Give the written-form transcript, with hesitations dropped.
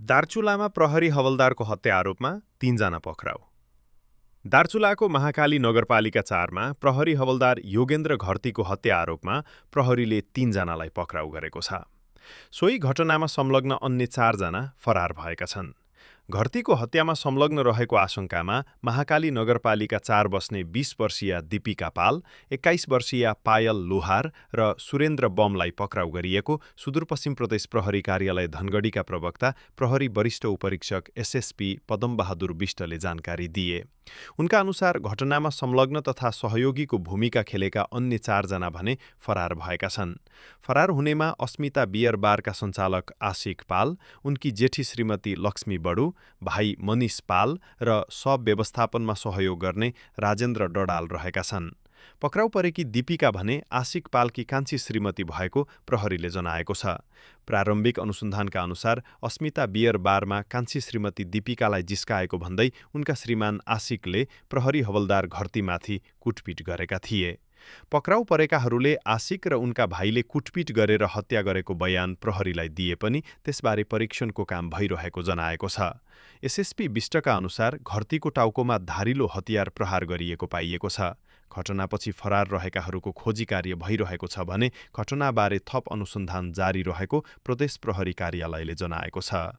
दार्चुलामा प्रहरी हवलदारको हत्या आरोपमा 3 जना पक्राउ। दार्चुलाको महाकाली नगरपालिका 4मा प्रहरी हवलदार योगेन्द्र घरतीको हत्या आरोपमा प्रहरीले 3 जनालाई पक्राउ गरेको छ। सोही घटनामा संलग्न अन्य 4 जना फरार भएका छन्। घरतीको हत्यामा संलग्न रहेको आशंकामा महाकाली नगरपालिका 4 बस्ने 20 वर्षीय दीपिका पाल, 21 वर्षीय पायल लोहार र सुरेन्द्र बमलाई पक्राउ गरिएको सुदूरपश्चिम प्रदेश प्रहरी कार्यालय धनगढीका प्रवक्ता प्रहरी वरिष्ठ उपरीक्षक एसएसपी पदमबहादुर विष्टले जानकारी दिए। उनका अनुसार घटनामा संलग्न तथा सहयोगीको भूमिका खेलेका अन्य 4 जना भने फरार भएका छन्। फरार हुनेमा अस्मिता बियर बारका सञ्चालक आशिक पाल, उनकी जेठी श्रीमती लक्ष्मी बडु, भाइ मनिष पाल र सब व्यवस्थापनमा सहयोग गर्ने राजेन्द्र डडाल रहेका छन्। पक्राउ परेकी दीपिका भने आशिक पालकी कान्छी श्रीमती भएको प्रहरीले जनाएको छ। प्रारम्भिक अनुसन्धानका अनुसार अस्मिता बियर बारमा कान्छी श्रीमती दीपिकालाई जिस्काएको भन्दै उनका श्रीमान आशिकले प्रहरी हवलदार घरतीमाथि कुटपिट गरेका थिए। पक्राउ परेकाहरूले आशिक र उनका भाइले कुटपिट गरेर हत्या गरेको बयान प्रहरीलाई दिए पनि त्यसबारे परीक्षणको काम भइरहेको जनाएको छ। एसएसपी विष्टका अनुसार घरतीको टाउकोमा धारिलो हतियार प्रहार गरिएको पाइएको छ। घटनापछि फरार रहेकाहरूको खोजी कार्य भइरहेको छ भने घटनाबारे थप अनुसन्धान जारी रहेको प्रदेश प्रहरी कार्यालयले जनाएको छ।